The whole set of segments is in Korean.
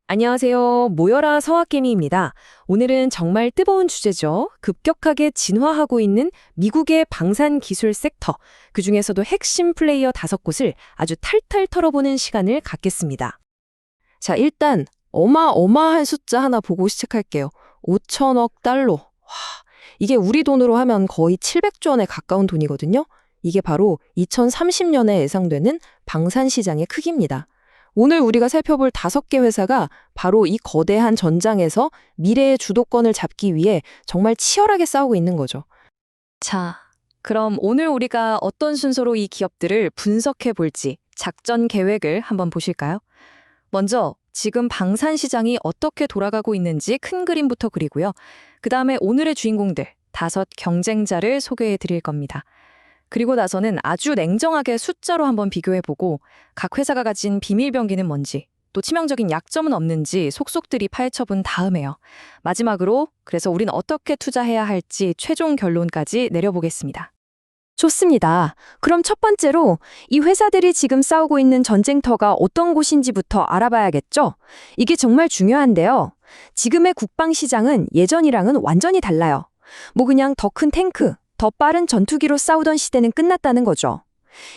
안녕하세요. 모여라 서학개미입니다. 오늘은 정말 뜨거운 주제죠. 급격하게 진화하고 있는 미국의 방산 기술 섹터, 그중에서도 핵심 플레이어 5곳을 아주 탈탈 털어보는 시간을 갖겠습니다. 자, 일단 어마어마한 숫자 하나 보고 시작할게요. 5천억 달러. 와, 이게 우리 돈으로 하면 거의 700조 원에 가까운 돈이거든요. 이게 바로 2030년에 예상되는 방산 시장의 크기입니다. 오늘 우리가 살펴볼 5개 회사가 바로 이 거대한 전장에서 미래의 주도권을 잡기 위해 정말 치열하게 싸우고 있는 거죠. 자, 그럼 오늘 우리가 어떤 순서로 이 기업들을 분석해 볼지 작전 계획을 한번 보실까요? 먼저 지금 방산 시장이 어떻게 돌아가고 있는지 큰 그림부터 그리고요. 그다음에 오늘의 주인공들 5 경쟁자를 소개해 드릴 겁니다. 그리고 나서는 아주 냉정하게 숫자로 한번 비교해보고 각 회사가 가진 비밀 병기는 뭔지, 또 치명적인 약점은 없는지 속속들이 파헤쳐본 다음에요. 마지막으로 그래서 우린 어떻게 투자해야 할지 최종 결론까지 내려보겠습니다. 좋습니다. 그럼 첫 번째로 이 회사들이 지금 싸우고 있는 전쟁터가 어떤 곳인지부터 알아봐야겠죠? 이게 정말 중요한데요. 지금의 국방시장은 예전이랑은 완전히 달라요. 뭐 그냥 더 큰 탱크, 더 빠른 전투기로 싸우던 시대는 끝났다는 거죠.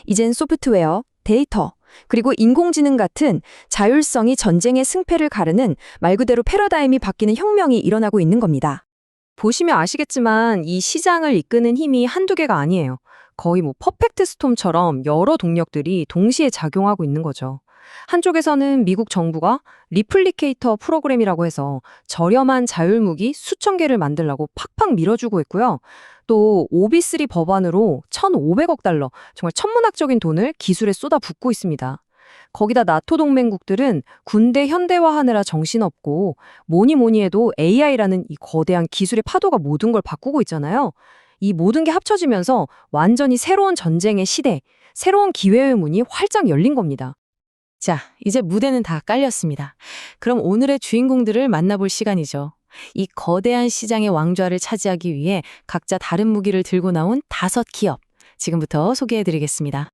이젠 소프트웨어, 데이터, 그리고 인공지능 같은 자율성이 전쟁의 승패를 가르는 말 그대로 패러다임이 바뀌는 혁명이 일어나고 있는 겁니다. 보시면 아시겠지만 이 시장을 이끄는 힘이 한두 개가 아니에요. 거의 퍼펙트 스톰처럼 여러 동력들이 동시에 작용하고 있는 거죠. 한쪽에서는 미국 정부가 리플리케이터 프로그램이라고 해서 저렴한 자율무기 수천 개를 만들라고 팍팍 밀어주고 있고요. 또 오비3 법안으로 1,500억 달러, 정말 천문학적인 돈을 기술에 쏟아붓고 있습니다. 거기다 나토 동맹국들은 군대 현대화하느라 정신없고 뭐니 해도 AI라는 이 거대한 기술의 파도가 모든 걸 바꾸고 있잖아요. 이 모든 게 합쳐지면서 완전히 새로운 전쟁의 시대, 새로운 기회의 문이 활짝 열린 겁니다. 자, 이제 무대는 다 깔렸습니다. 그럼 오늘의 주인공들을 만나볼 시간이죠. 이 거대한 시장의 왕좌를 차지하기 위해 각자 다른 무기를 들고 나온 5 기업, 지금부터 소개해드리겠습니다.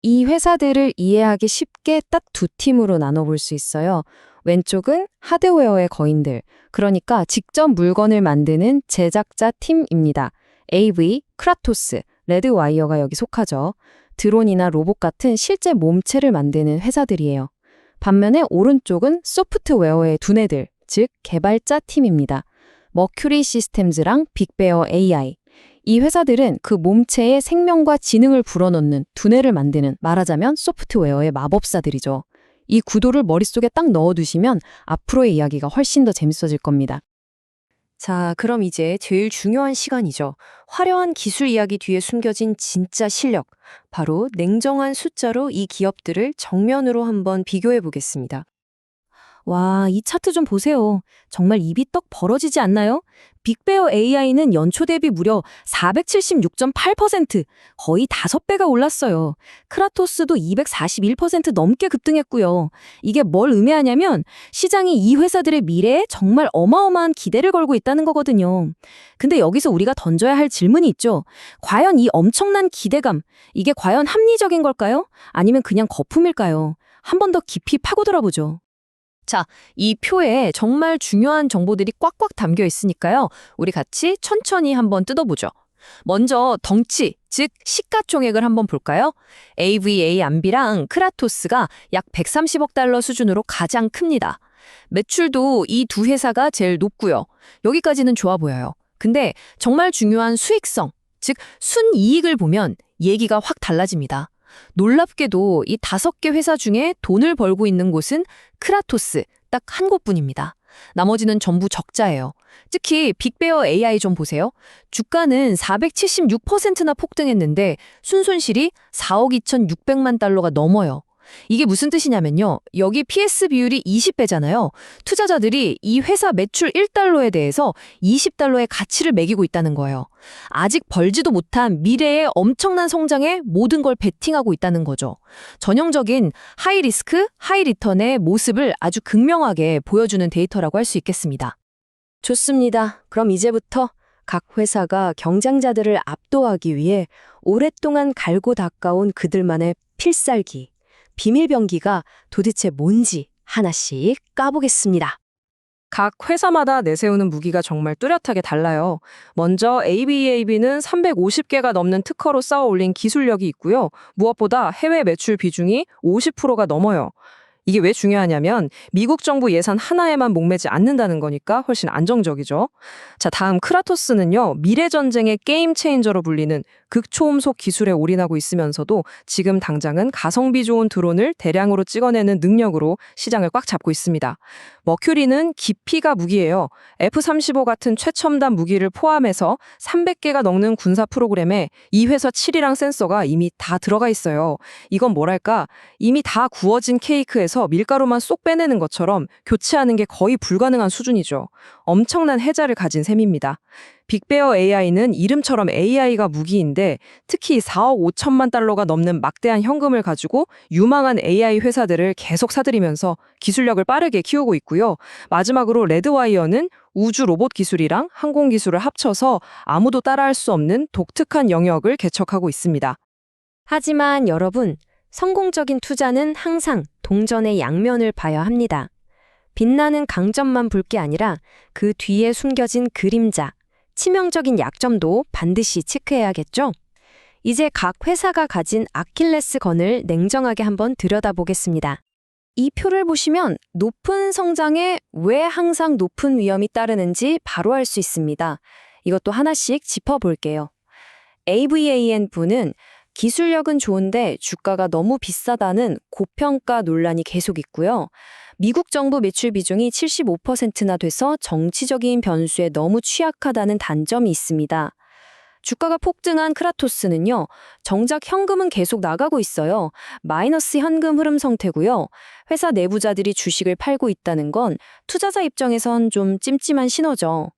이 회사들을 이해하기 쉽게 딱 2 팀으로 나눠볼 수 있어요. 왼쪽은 하드웨어의 거인들, 그러니까 직접 물건을 만드는 제작자 팀입니다. AV, 크라토스, 레드와이어가 여기 속하죠. 드론이나 로봇 같은 실제 몸체를 만드는 회사들이에요. 반면에 오른쪽은 소프트웨어의 두뇌들, 즉 개발자 팀입니다. 머큐리 시스템즈랑 빅베어 AI. 이 회사들은 그 몸체에 생명과 지능을 불어넣는 두뇌를 만드는, 말하자면 소프트웨어의 마법사들이죠. 이 구도를 머릿속에 딱 넣어두시면 앞으로의 이야기가 훨씬 더 재밌어질 겁니다. 자, 그럼 이제 제일 중요한 시간이죠. 화려한 기술 이야기 뒤에 숨겨진 진짜 실력. 바로 냉정한 숫자로 이 기업들을 정면으로 한번 비교해 보겠습니다. 와, 이 차트 좀 보세요. 정말 입이 떡 벌어지지 않나요? 빅베어 AI는 연초 대비 무려 476.8%, 거의 5배가 올랐어요. 크라토스도 241% 넘게 급등했고요. 이게 뭘 의미하냐면 시장이 이 회사들의 미래에 정말 어마어마한 기대를 걸고 있다는 거거든요. 근데 여기서 우리가 던져야 할 질문이 있죠. 과연 이 엄청난 기대감, 이게 과연 합리적인 걸까요? 아니면 그냥 거품일까요? 한 번 더 깊이 파고들어보죠. 자, 이 표에 정말 중요한 정보들이 꽉꽉 담겨 있으니까요. 우리 같이 천천히 한번 뜯어보죠. 먼저 덩치, 즉 시가총액을 한번 볼까요? AVA 암비랑 크라토스가 약 130억 달러 수준으로 가장 큽니다. 매출도 이 2 회사가 제일 높고요. 여기까지는 좋아 보여요. 근데 정말 중요한 수익성, 즉 순이익을 보면 얘기가 확 달라집니다. 놀랍게도 이 5개 회사 중에 돈을 벌고 있는 곳은 크라토스 딱 한 곳뿐입니다. 나머지는 전부 적자예요. 특히 빅베어 AI 좀 보세요. 주가는 476%나 폭등했는데 순손실이 4억 2,600만 달러가 넘어요. 이게 무슨 뜻이냐면요. 여기 PS 비율이 20배잖아요. 투자자들이 이 회사 매출 1달러에 대해서 20달러의 가치를 매기고 있다는 거예요. 아직 벌지도 못한 미래의 엄청난 성장에 모든 걸 베팅하고 있다는 거죠. 전형적인 하이 리스크, 하이 리턴의 모습을 아주 극명하게 보여주는 데이터라고 할 수 있겠습니다. 좋습니다. 그럼 이제부터 각 회사가 경쟁자들을 압도하기 위해 오랫동안 갈고 닦아온 그들만의 필살기, 비밀병기가 도대체 뭔지 하나씩 까보겠습니다. 각 회사마다 내세우는 무기가 정말 뚜렷하게 달라요. 먼저 ABAB는 350개가 넘는 특허로 쌓아 올린 기술력이 있고요. 무엇보다 해외 매출 비중이 50%가 넘어요. 이게 왜 중요하냐면 미국 정부 예산 하나에만 목매지 않는다는 거니까 훨씬 안정적이죠. 자, 다음 크라토스는요. 미래전쟁의 게임 체인저로 불리는 극초음속 기술에 올인하고 있으면서도 지금 당장은 가성비 좋은 드론을 대량으로 찍어내는 능력으로 시장을 꽉 잡고 있습니다. 머큐리는 깊이가 무기예요. F-35 같은 최첨단 무기를 포함해서 300개가 넘는 군사 프로그램에 2회서 7이랑 센서가 이미 다 들어가 있어요. 이건 뭐랄까? 이미 다 구워진 케이크에서 밀가루만 쏙 빼내는 것처럼 교체하는 게 거의 불가능한 수준이죠. 엄청난 해자를 가진 셈입니다. 빅베어 AI는 이름처럼 AI가 무기인데 특히 4억 5천만 달러가 넘는 막대한 현금을 가지고 유망한 AI 회사들을 계속 사들이면서 기술력을 빠르게 키우고 있고요. 마지막으로 레드와이어는 우주 로봇 기술이랑 항공 기술을 합쳐서 아무도 따라할 수 없는 독특한 영역을 개척하고 있습니다. 하지만 여러분, 성공적인 투자는 항상 동전의 양면을 봐야 합니다. 빛나는 강점만 볼 게 아니라 그 뒤에 숨겨진 그림자, 치명적인 약점도 반드시 체크해야겠죠? 이제 각 회사가 가진 아킬레스건을 냉정하게 한번 들여다보겠습니다. 이 표를 보시면 높은 성장에 왜 항상 높은 위험이 따르는지 바로 알 수 있습니다. 이것도 하나씩 짚어볼게요. AVAN부는 기술력은 좋은데 주가가 너무 비싸다는 고평가 논란이 계속 있고요. 미국 정부 매출 비중이 75%나 돼서 정치적인 변수에 너무 취약하다는 단점이 있습니다. 주가가 폭등한 크라토스는요, 정작 현금은 계속 나가고 있어요. 마이너스 현금 흐름 상태고요. 회사 내부자들이 주식을 팔고 있다는 건 투자자 입장에선 좀 찜찜한 신호죠.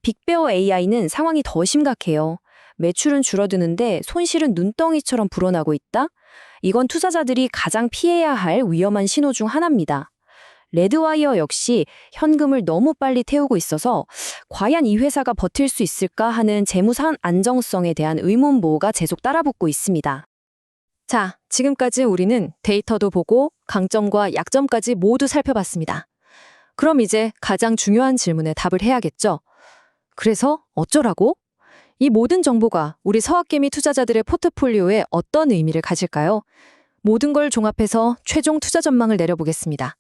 빅베어 AI는 상황이 더 심각해요. 매출은 줄어드는데 손실은 눈덩이처럼 불어나고 있다? 이건 투자자들이 가장 피해야 할 위험한 신호 중 하나입니다. 레드와이어 역시 현금을 너무 빨리 태우고 있어서 과연 이 회사가 버틸 수 있을까 하는 재무상 안정성에 대한 의문보호가 계속 따라붙고 있습니다. 자, 지금까지 우리는 데이터도 보고 강점과 약점까지 모두 살펴봤습니다. 그럼 이제 가장 중요한 질문에 답을 해야겠죠? 그래서 어쩌라고? 이 모든 정보가 우리 서학개미 투자자들의 포트폴리오에 어떤 의미를 가질까요? 모든 걸 종합해서 최종 투자 전망을 내려보겠습니다.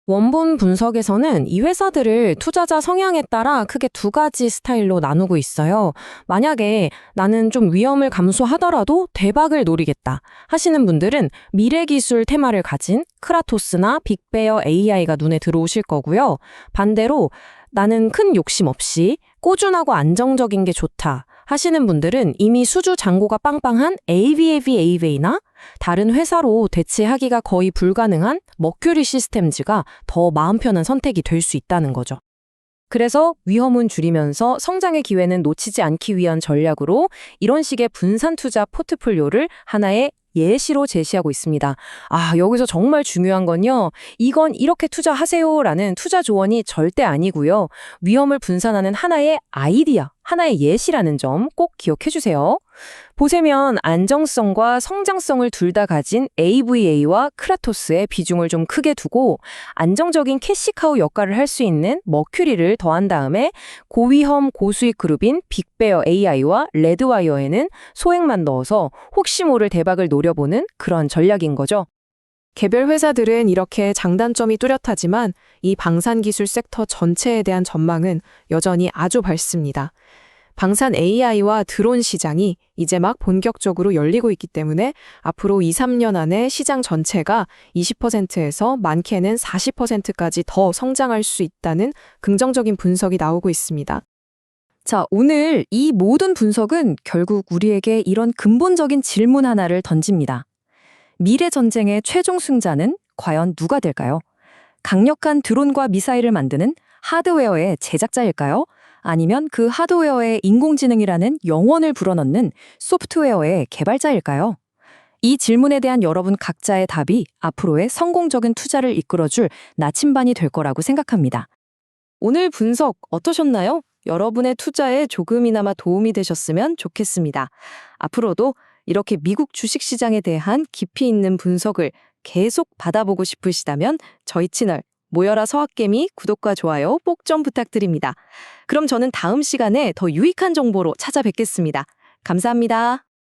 원본 분석에서는 이 회사들을 투자자 성향에 따라 크게 두 가지 스타일로 나누고 있어요. 만약에 나는 좀 위험을 감수하더라도 대박을 노리겠다 하시는 분들은 미래기술 테마를 가진 크라토스나 빅베어 AI가 눈에 들어오실 거고요. 반대로 나는 큰 욕심 없이 꾸준하고 안정적인 게 좋다 하시는 분들은 이미 수주 잔고가 빵빵한 AVAV나 다른 회사로 대체하기가 거의 불가능한 머큐리 시스템즈가 더 마음 편한 선택이 될 수 있다는 거죠. 그래서 위험은 줄이면서 성장의 기회는 놓치지 않기 위한 전략으로 이런 식의 분산 투자 포트폴리오를 하나의 예시로 제시하고 있습니다. 여기서 정말 중요한 건요. 이건 이렇게 투자하세요라는 투자 조언이 절대 아니고요. 위험을 분산하는 하나의 아이디어, 하나의 예시라는 점 꼭 기억해 주세요. 보세면 안정성과 성장성을 둘 다 가진 AVA와 크라토스의 비중을 좀 크게 두고 안정적인 캐시카우 역할을 할 수 있는 머큐리를 더한 다음에 고위험 고수익 그룹인 빅베어 AI와 레드와이어에는 소액만 넣어서 혹시 모를 대박을 노려보는 그런 전략인 거죠. 개별 회사들은 이렇게 장단점이 뚜렷하지만 이 방산기술 섹터 전체에 대한 전망은 여전히 아주 밝습니다. 방산 AI와 드론 시장이 이제 막 본격적으로 열리고 있기 때문에 앞으로 2, 3년 안에 시장 전체가 20%에서 많게는 40%까지 더 성장할 수 있다는 긍정적인 분석이 나오고 있습니다. 자, 오늘 이 모든 분석은 결국 우리에게 이런 근본적인 질문 하나를 던집니다. 미래 전쟁의 최종 승자는 과연 누가 될까요? 강력한 드론과 미사일을 만드는 하드웨어의 제작자일까요? 아니면 그 하드웨어에 인공지능이라는 영혼을 불어넣는 소프트웨어의 개발자일까요? 이 질문에 대한 여러분 각자의 답이 앞으로의 성공적인 투자를 이끌어줄 나침반이 될 거라고 생각합니다. 오늘 분석 어떠셨나요? 여러분의 투자에 조금이나마 도움이 되셨으면 좋겠습니다. 앞으로도 이렇게 미국 주식시장에 대한 깊이 있는 분석을 계속 받아보고 싶으시다면 저희 채널 모여라 서학개미 구독과 좋아요 꼭 좀 부탁드립니다. 그럼 저는 다음 시간에 더 유익한 정보로 찾아뵙겠습니다. 감사합니다.